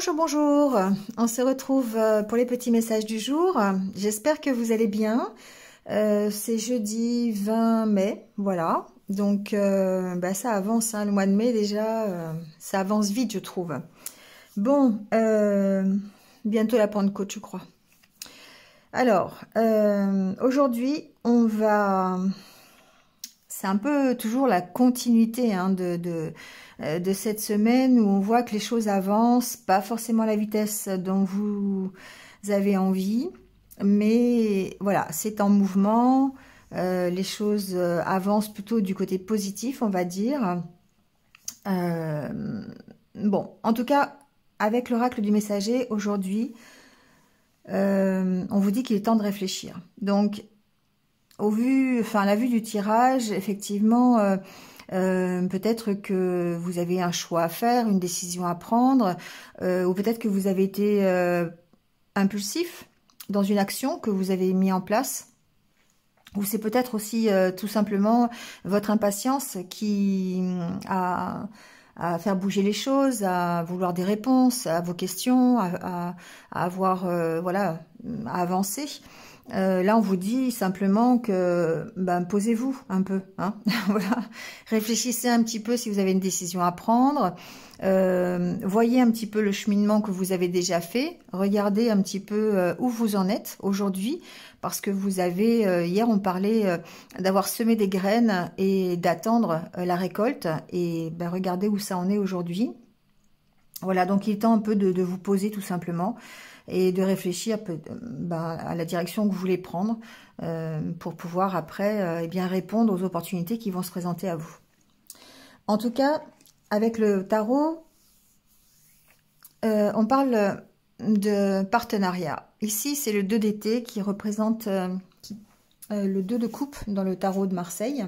Bonjour, bonjour. On se retrouve pour les petits messages du jour. J'espère que vous allez bien. C'est jeudi 20 mai, voilà. Donc, ça avance, hein, le mois de mai déjà, ça avance vite, je trouve. Bon, bientôt la Pentecôte, je crois. Alors, aujourd'hui, on va... C'est un peu toujours la continuité hein, de cette semaine où on voit que les choses avancent, pas forcément à la vitesse dont vous avez envie, mais voilà, c'est en mouvement, les choses avancent plutôt du côté positif, on va dire. Bon, en tout cas, avec l'oracle du messager, aujourd'hui, on vous dit qu'il est temps de réfléchir. Donc, à la vue du tirage, effectivement, peut-être que vous avez un choix à faire, une décision à prendre, ou peut-être que vous avez été impulsif dans une action que vous avez mis en place, ou c'est peut-être aussi tout simplement votre impatience qui a à faire bouger les choses, à vouloir des réponses à vos questions, à avoir, voilà, à avancer. Là, on vous dit simplement que posez-vous un peu, hein, voilà. Réfléchissez un petit peu si vous avez une décision à prendre. Voyez un petit peu le cheminement que vous avez déjà fait. Regardez un petit peu où vous en êtes aujourd'hui, parce que vous avez, hier on parlait d'avoir semé des graines et d'attendre la récolte. Et regardez où ça en est aujourd'hui. Voilà, donc il est temps un peu de vous poser tout simplement et de réfléchir à la direction que vous voulez prendre pour pouvoir après répondre aux opportunités qui vont se présenter à vous. En tout cas, avec le tarot, on parle de partenariat. Ici, c'est le 2 d'été qui représente le 2 de coupe dans le tarot de Marseille.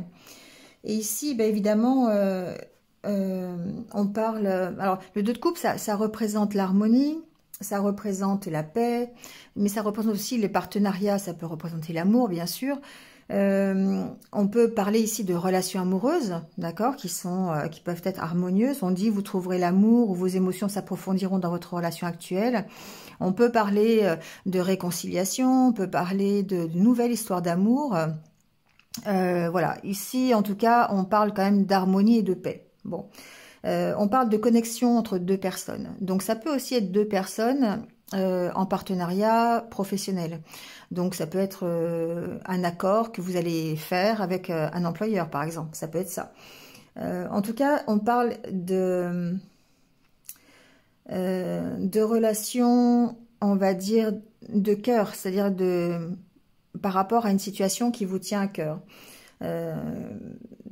Et ici, évidemment... on parle... Alors, le 2 de coupe, ça représente l'harmonie, ça représente la paix, mais ça représente aussi les partenariats, ça peut représenter l'amour, bien sûr. On peut parler ici de relations amoureuses, d'accord, qui peuvent être harmonieuses. On dit, vous trouverez l'amour ou vos émotions s'approfondiront dans votre relation actuelle. On peut parler de réconciliation, on peut parler de nouvelles histoires d'amour. Voilà, ici, en tout cas, on parle quand même d'harmonie et de paix. Bon, on parle de connexion entre deux personnes. Donc, ça peut aussi être deux personnes en partenariat professionnel. Donc, ça peut être un accord que vous allez faire avec un employeur, par exemple. Ça peut être ça. En tout cas, on parle de relations, on va dire, de cœur, c'est-à-dire par rapport à une situation qui vous tient à cœur.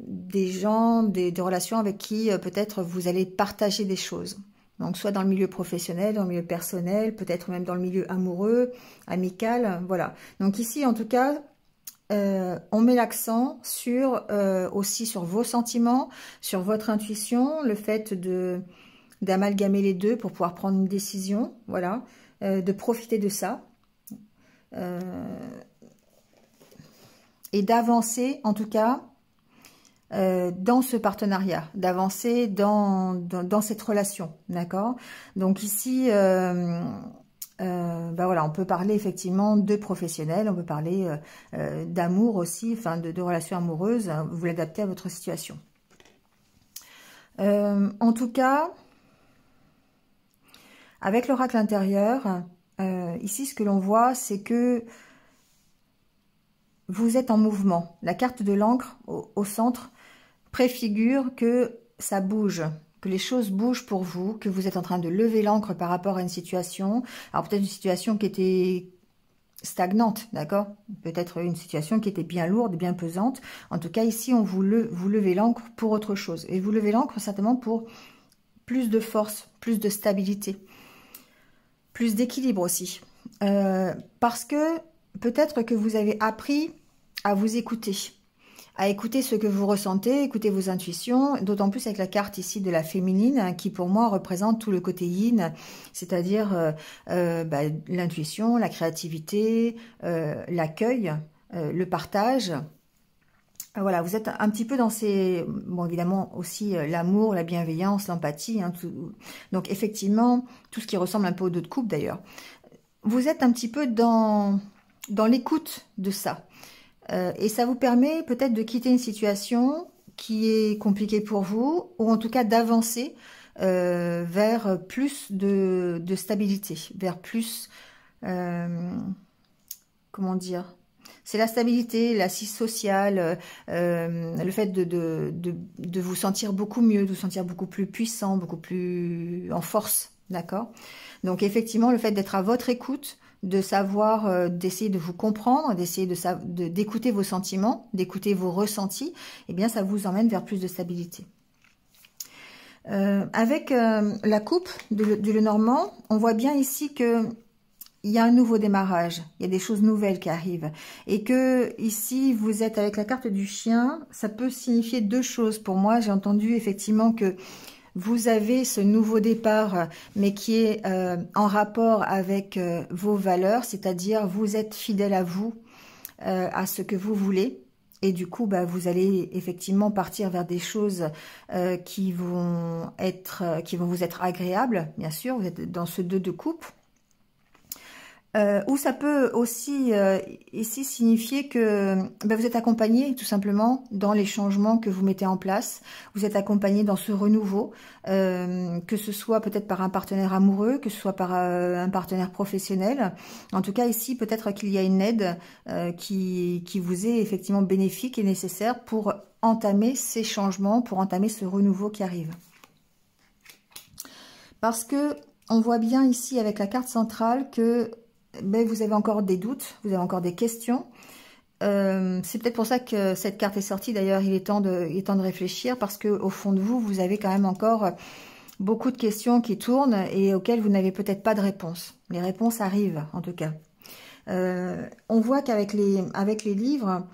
Des gens, des relations avec qui peut-être vous allez partager des choses. Donc soit dans le milieu professionnel, dans le milieu personnel, peut-être même dans le milieu amoureux, amical, voilà. Donc ici, en tout cas, on met l'accent aussi sur vos sentiments, sur votre intuition, le fait d'amalgamer les deux pour pouvoir prendre une décision, voilà, de profiter de ça. Et d'avancer, en tout cas, dans ce partenariat, d'avancer dans cette relation, d'accord? Donc ici, voilà, on peut parler effectivement de professionnels, on peut parler d'amour aussi, enfin de relations amoureuses, vous l'adaptez à votre situation. En tout cas, avec l'oracle intérieur, ici ce que l'on voit, c'est que vous êtes en mouvement. La carte de l'encre au centre préfigure que ça bouge, que les choses bougent pour vous, que vous êtes en train de lever l'encre par rapport à une situation. Alors peut-être une situation qui était stagnante, d'accord? Peut-être une situation qui était bien lourde, bien pesante. En tout cas, ici, vous levez l'encre pour autre chose. Et vous levez l'encre certainement pour plus de force, plus de stabilité, plus d'équilibre aussi. Parce que peut-être que vous avez appris à vous écouter, à écouter ce que vous ressentez, écouter vos intuitions, d'autant plus avec la carte ici de la féminine, qui pour moi représente tout le côté yin, c'est-à-dire l'intuition, la créativité, l'accueil, le partage, Voilà, vous êtes un petit peu dans ces... Bon, évidemment, aussi l'amour, la bienveillance, l'empathie. Hein, donc, effectivement, tout ce qui ressemble un peu aux deux de coupe, d'ailleurs. Vous êtes un petit peu dans l'écoute de ça. Et ça vous permet peut-être de quitter une situation qui est compliquée pour vous, ou en tout cas d'avancer vers plus de stabilité, vers plus... comment dire, c'est la stabilité, l'assise sociale, le fait de vous sentir beaucoup mieux, de vous sentir beaucoup plus puissant, beaucoup plus en force, d'accord? Donc effectivement, le fait d'être à votre écoute, de savoir, d'essayer de vous comprendre, d'essayer d'écouter vos sentiments, d'écouter vos ressentis, eh bien ça vous emmène vers plus de stabilité. Avec la coupe du Lenormand, on voit bien ici que il y a un nouveau démarrage, il y a des choses nouvelles qui arrivent. Et que ici, vous êtes avec la carte du chien, ça peut signifier deux choses. Pour moi, j'ai entendu effectivement que vous avez ce nouveau départ, mais qui est en rapport avec vos valeurs, c'est-à-dire vous êtes fidèle à vous, à ce que vous voulez. Et du coup, bah, vous allez effectivement partir vers des choses qui vont vous être agréables, bien sûr. Vous êtes dans ce 2 de coupe. Ou ça peut aussi ici signifier que ben, vous êtes accompagné tout simplement dans les changements que vous mettez en place. Vous êtes accompagné dans ce renouveau, que ce soit peut-être par un partenaire amoureux, que ce soit par un partenaire professionnel. En tout cas ici, peut-être qu'il y a une aide qui vous est effectivement bénéfique et nécessaire pour entamer ces changements, pour entamer ce renouveau qui arrive. Parce que on voit bien ici avec la carte centrale que ben, vous avez encore des doutes, vous avez encore des questions. C'est peut-être pour ça que cette carte est sortie. D'ailleurs, il est temps de réfléchir parce que au fond de vous, vous avez quand même encore beaucoup de questions qui tournent et auxquelles vous n'avez peut-être pas de réponse. Les réponses arrivent, en tout cas. On voit qu'avec les livres,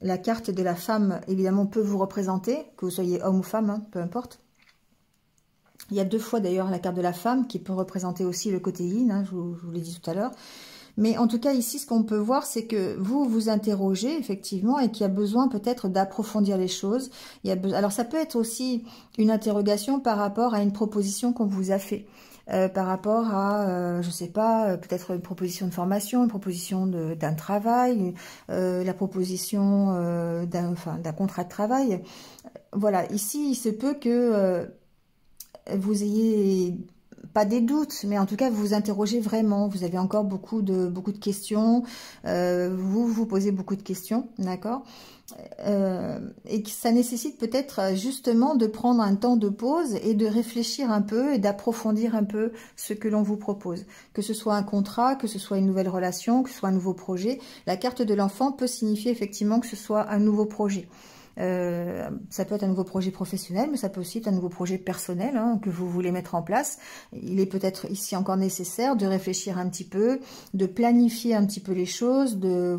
la carte de la femme, évidemment, peut vous représenter, que vous soyez homme ou femme, hein, peu importe. Il y a 2 fois d'ailleurs la carte de la femme qui peut représenter aussi le côté yin, hein, je vous l'ai dit tout à l'heure. Mais en tout cas ici, ce qu'on peut voir, c'est que vous vous interrogez effectivement et qu'il y a besoin peut-être d'approfondir les choses. Alors ça peut être aussi une interrogation par rapport à une proposition qu'on vous a fait. Par rapport à, je sais pas, peut-être une proposition de formation, une proposition d'un travail, la proposition d'un contrat de travail. Voilà, ici il se peut que... vous ayez pas des doutes, mais en tout cas vous vous interrogez vraiment. Vous avez encore beaucoup de questions. Vous vous posez beaucoup de questions, d'accord, et que ça nécessite peut-être justement de prendre un temps de pause et de réfléchir un peu et d'approfondir un peu ce que l'on vous propose. Que ce soit un contrat, que ce soit une nouvelle relation, que ce soit un nouveau projet. La carte de l'enfant peut signifier effectivement que ce soit un nouveau projet. Ça peut être un nouveau projet professionnel, mais ça peut aussi être un nouveau projet personnel hein, que vous voulez mettre en place. Il est peut-être ici encore nécessaire de réfléchir un petit peu, de planifier un petit peu les choses, de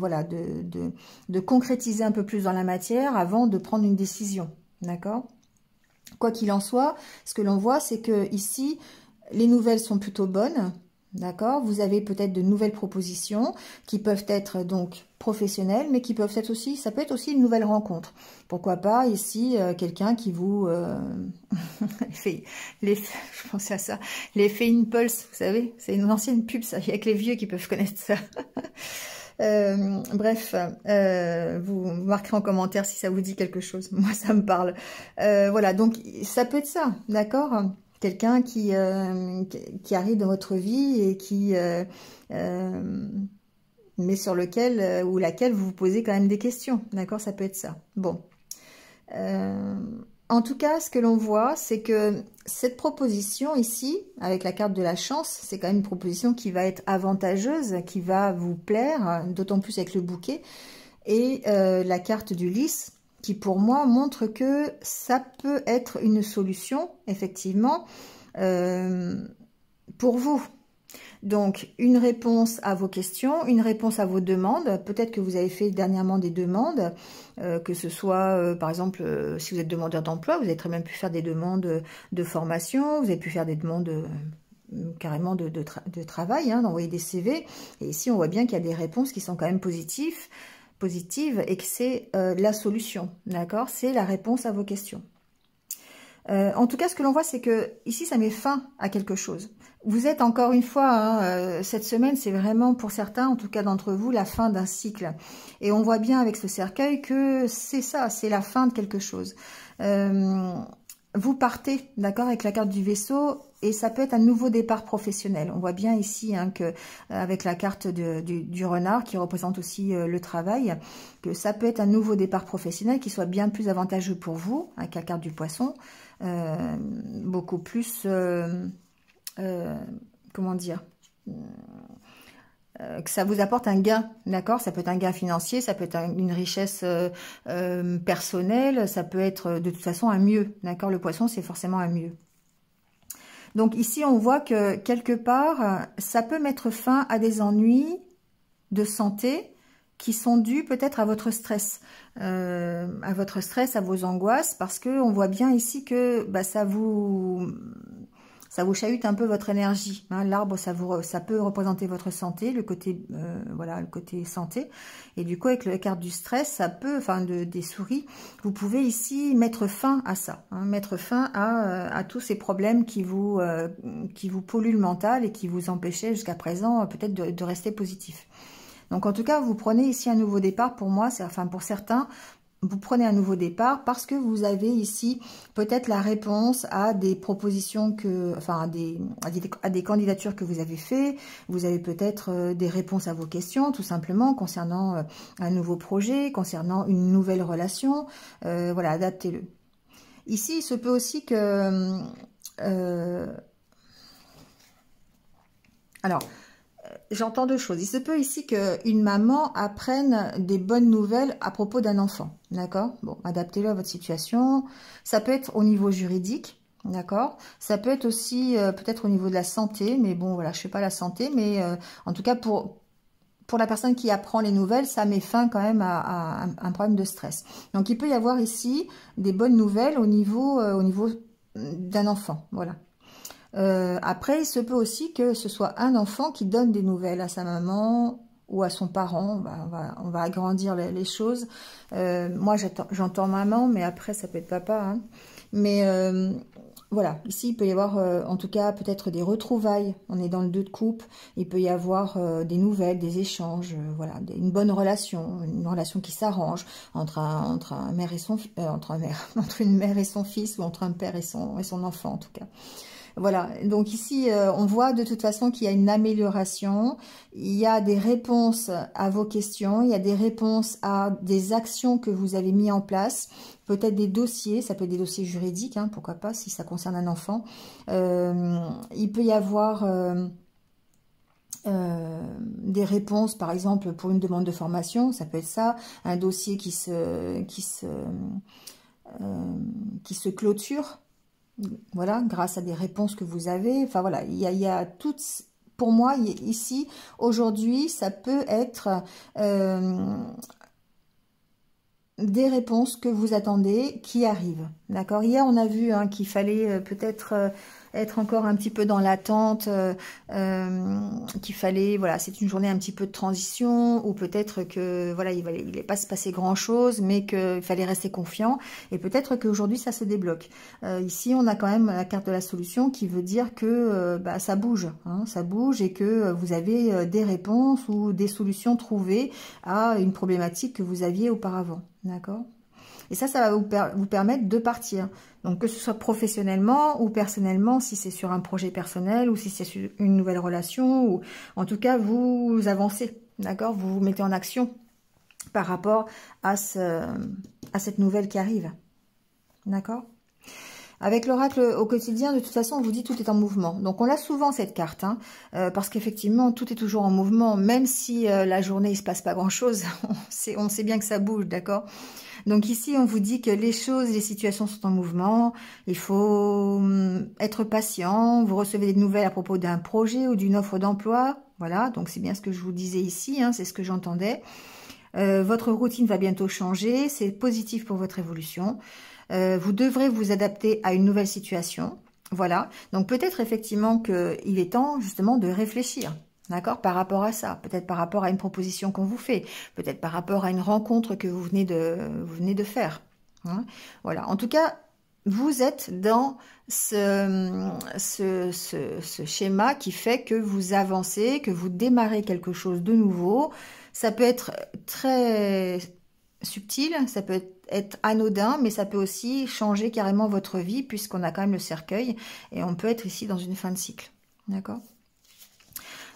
concrétiser un peu plus dans la matière avant de prendre une décision. D'accord ? Quoi qu'il en soit, ce que l'on voit, c'est que ici, les nouvelles sont plutôt bonnes. D'accord, vous avez peut-être de nouvelles propositions qui peuvent être donc professionnelles, mais qui peuvent être aussi, ça peut être aussi une nouvelle rencontre. Pourquoi pas ici quelqu'un qui vous je pensais à ça, l'effet Impulse, vous savez, c'est une ancienne pub, ça, il y a que les vieux qui peuvent connaître ça. Bref, vous marquerez en commentaire si ça vous dit quelque chose. Moi, ça me parle. Voilà, donc ça peut être ça, d'accord ? Quelqu'un qui arrive dans votre vie et mais sur lequel ou laquelle vous vous posez quand même des questions. D'accord, ça peut être ça. Bon. En tout cas, ce que l'on voit, c'est que cette proposition ici, avec la carte de la chance, c'est quand même une proposition qui va être avantageuse, qui va vous plaire, d'autant plus avec le bouquet. Et la carte du lys, qui pour moi montre que ça peut être une solution, effectivement, pour vous. Donc, une réponse à vos questions, une réponse à vos demandes. Peut-être que vous avez fait dernièrement des demandes, que ce soit, par exemple, si vous êtes demandeur d'emploi, vous avez très bien pu faire des demandes de formation, vous avez pu faire des demandes carrément de travail, hein, d'envoyer des CV. Et ici, on voit bien qu'il y a des réponses qui sont quand même positives. positive et que c'est la solution, d'accord? C'est la réponse à vos questions. En tout cas, ce que l'on voit, c'est que ici, ça met fin à quelque chose. Vous êtes encore une fois, hein, cette semaine, c'est vraiment pour certains, en tout cas d'entre vous, la fin d'un cycle. Et on voit bien avec ce cercueil que c'est ça, c'est la fin de quelque chose. Vous partez, d'accord, avec la carte du vaisseau, et ça peut être un nouveau départ professionnel. On voit bien ici hein, que avec la carte du renard, qui représente aussi le travail, que ça peut être un nouveau départ professionnel qui soit bien plus avantageux pour vous, avec la carte du poisson, beaucoup plus, comment dire, que ça vous apporte un gain, d'accord? Ça peut être un gain financier, ça peut être une richesse personnelle, ça peut être de toute façon un mieux, d'accord? Le poisson, c'est forcément un mieux. Donc ici, on voit que quelque part, ça peut mettre fin à des ennuis de santé qui sont dus peut-être à votre stress, à vos angoisses, parce que on voit bien ici que bah, ça vous chahute un peu votre énergie. Hein. L'arbre, ça peut représenter votre santé, le côté, voilà, le côté santé. Et du coup, avec la carte du stress, ça peut, enfin, des souris, vous pouvez ici mettre fin à ça, hein, mettre fin à tous ces problèmes qui vous polluent le mental et qui vous empêchaient jusqu'à présent peut-être de rester positif. Donc, en tout cas, vous prenez ici un nouveau départ. Pour moi, enfin, pour certains, vous prenez un nouveau départ parce que vous avez ici peut-être la réponse à des propositions enfin à des candidatures que vous avez fait. Vous avez peut-être des réponses à vos questions, tout simplement concernant un nouveau projet, concernant une nouvelle relation. Voilà, adaptez-le. Ici, il se peut aussi que alors. J'entends deux choses. Il se peut ici qu'une maman apprenne des bonnes nouvelles à propos d'un enfant, d'accord? Bon, adaptez-le à votre situation. Ça peut être au niveau juridique, d'accord? Ça peut être aussi peut-être au niveau de la santé, mais bon, voilà, je ne fais pas la santé, mais en tout cas, pour la personne qui apprend les nouvelles, ça met fin quand même à un problème de stress. Donc, il peut y avoir ici des bonnes nouvelles au niveau d'un enfant, voilà. Après, il se peut aussi que ce soit un enfant qui donne des nouvelles à sa maman ou à son parent. On va agrandir les choses. Moi, j'entends maman, mais après, ça peut être papa. Hein. Mais voilà, ici, il peut y avoir en tout cas peut-être des retrouvailles. On est dans le 2 de coupe. Il peut y avoir des nouvelles, des échanges, voilà, une bonne relation, une relation qui s'arrange entre un mère et son entre une mère et son fils ou entre un père et son enfant en tout cas. Voilà, donc ici, on voit de toute façon qu'il y a une amélioration, il y a des réponses à vos questions, il y a des réponses à des actions que vous avez mis en place, peut-être des dossiers, ça peut être des dossiers juridiques, hein, pourquoi pas, si ça concerne un enfant. Il peut y avoir des réponses, par exemple, pour une demande de formation, ça peut être ça, un dossier qui se clôture. Voilà, grâce à des réponses que vous avez. Enfin voilà, il y a toutes. Pour moi, ici, aujourd'hui, ça peut être des réponses que vous attendez qui arrivent. D'accord. Hier, on a vu hein, qu'il fallait peut-être être encore un petit peu dans l'attente, qu'il fallait, voilà, c'est une journée un petit peu de transition, ou peut-être que, voilà, il n'allait pas se passer grand-chose, mais qu'il fallait rester confiant, et peut-être qu'aujourd'hui, ça se débloque. Ici, on a quand même la carte de la solution qui veut dire que bah, ça bouge, hein, ça bouge, et que vous avez des réponses ou des solutions trouvées à une problématique que vous aviez auparavant, d'accord ? Et ça va vous permettre de partir. Donc, que ce soit professionnellement ou personnellement, si c'est sur un projet personnel ou si c'est sur une nouvelle relation, ou en tout cas, vous avancez, d'accord? Vous vous mettez en action par rapport à cette nouvelle qui arrive, d'accord? Avec l'oracle au quotidien, de toute façon, on vous dit tout est en mouvement. Donc, on a souvent cette carte, hein, parce qu'effectivement, tout est toujours en mouvement, même si la journée, il se passe pas grand-chose. On sait bien que ça bouge, d'accord? Donc ici, on vous dit que les choses, les situations sont en mouvement. Il faut être patient. Vous recevez des nouvelles à propos d'un projet ou d'une offre d'emploi. Voilà, donc c'est bien ce que je vous disais ici, hein, c'est ce que j'entendais. Votre routine va bientôt changer. C'est positif pour votre évolution. Vous devrez vous adapter à une nouvelle situation. Voilà, donc peut-être effectivement qu'il est temps justement de réfléchir. D'accord? Par rapport à ça, peut-être par rapport à une proposition qu'on vous fait, peut-être par rapport à une rencontre que vous venez de faire. Hein? Voilà. En tout cas, vous êtes dans ce schéma qui fait que vous avancez, que vous démarrez quelque chose de nouveau. Ça peut être très subtil, ça peut être anodin, mais ça peut aussi changer carrément votre vie, puisqu'on a quand même le cercueil, et on peut être ici dans une fin de cycle. D'accord?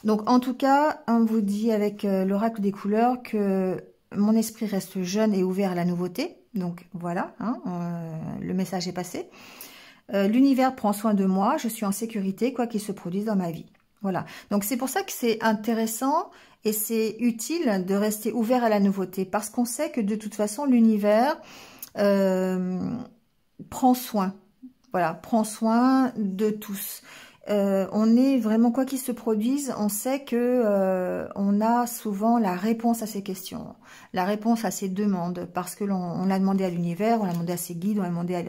Donc, en tout cas, on vous dit avec l'oracle des couleurs que mon esprit reste jeune et ouvert à la nouveauté. Donc, voilà, hein, le message est passé. L'univers prend soin de moi, je suis en sécurité, quoi qu'il se produise dans ma vie. Voilà. Donc, c'est pour ça que c'est intéressant et c'est utile de rester ouvert à la nouveauté. Parce qu'on sait que de toute façon, l'univers prend soin. Voilà, prend soin de tous. On est vraiment, quoi qu'il se produise, on sait que on a souvent la réponse à ces questions, la réponse à ces demandes, parce que on l'a demandé à l'univers, on l'a demandé à ses guides, on l'a demandé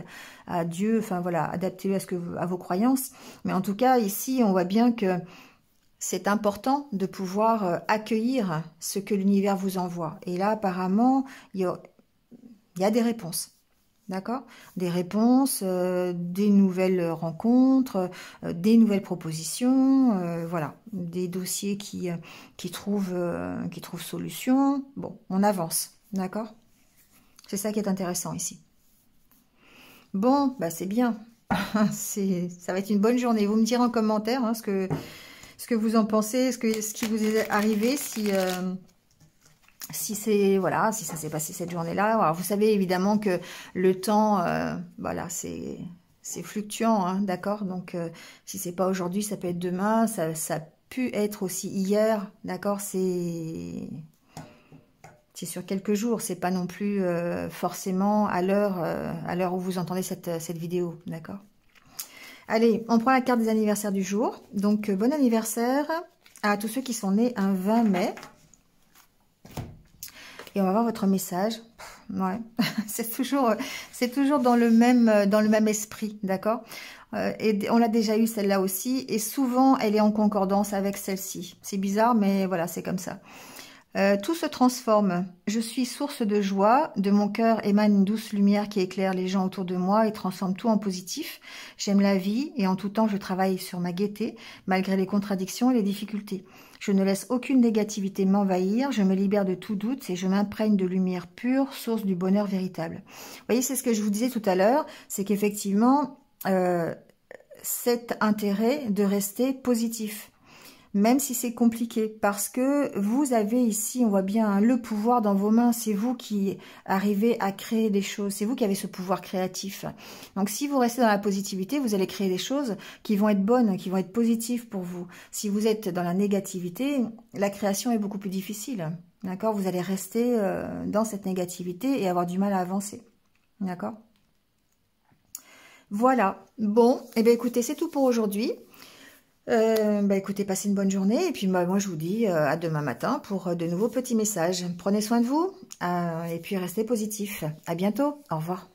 à Dieu, enfin voilà, adaptez-le à vos croyances. Mais en tout cas, ici, on voit bien que c'est important de pouvoir accueillir ce que l'univers vous envoie. Et là, apparemment, il y a des réponses. D'accord? Des réponses, des nouvelles rencontres, des nouvelles propositions, voilà, des dossiers qui trouvent solution. Bon, on avance, d'accord? C'est ça qui est intéressant ici. Bon, bah c'est bien. Ça va être une bonne journée. Vous me direz en commentaire hein, ce que vous en pensez, ce qui vous est arrivé, si c'est voilà, si ça s'est passé cette journée-là. Alors, vous savez évidemment que le temps, voilà, c'est fluctuant, hein, d'accord. Donc si c'est pas aujourd'hui, ça peut être demain, ça a pu être aussi hier, d'accord. C'est sur quelques jours, c'est pas non plus forcément à l'heure où vous entendez cette vidéo, d'accord. Allez, on prend la carte des anniversaires du jour. Donc bon anniversaire à tous ceux qui sont nés un 20 mai. Et on va voir votre message. Ouais, c'est toujours dans le même esprit, d'accord. Et on l'a déjà eu celle-là aussi, et souvent elle est en concordance avec celle-ci. C'est bizarre, mais voilà, c'est comme ça. Tout se transforme. Je suis source de joie. De mon cœur émane une douce lumière qui éclaire les gens autour de moi et transforme tout en positif. J'aime la vie et en tout temps je travaille sur ma gaieté, malgré les contradictions et les difficultés. Je ne laisse aucune négativité m'envahir. Je me libère de tout doute et je m'imprègne de lumière pure, source du bonheur véritable. Vous voyez, c'est ce que je vous disais tout à l'heure, c'est qu'effectivement, cet intérêt de rester positif. Même si c'est compliqué, parce que vous avez ici, on voit bien hein, le pouvoir dans vos mains, c'est vous qui arrivez à créer des choses, c'est vous qui avez ce pouvoir créatif. Donc si vous restez dans la positivité, vous allez créer des choses qui vont être bonnes, qui vont être positives pour vous. Si vous êtes dans la négativité, la création est beaucoup plus difficile, d'accord? Vous allez rester dans cette négativité et avoir du mal à avancer, d'accord? Voilà, bon, et bien écoutez, c'est tout pour aujourd'hui. Écoutez, passez une bonne journée et puis moi je vous dis à demain matin pour de nouveaux petits messages. Prenez soin de vous et puis restez positifs. À bientôt, au revoir.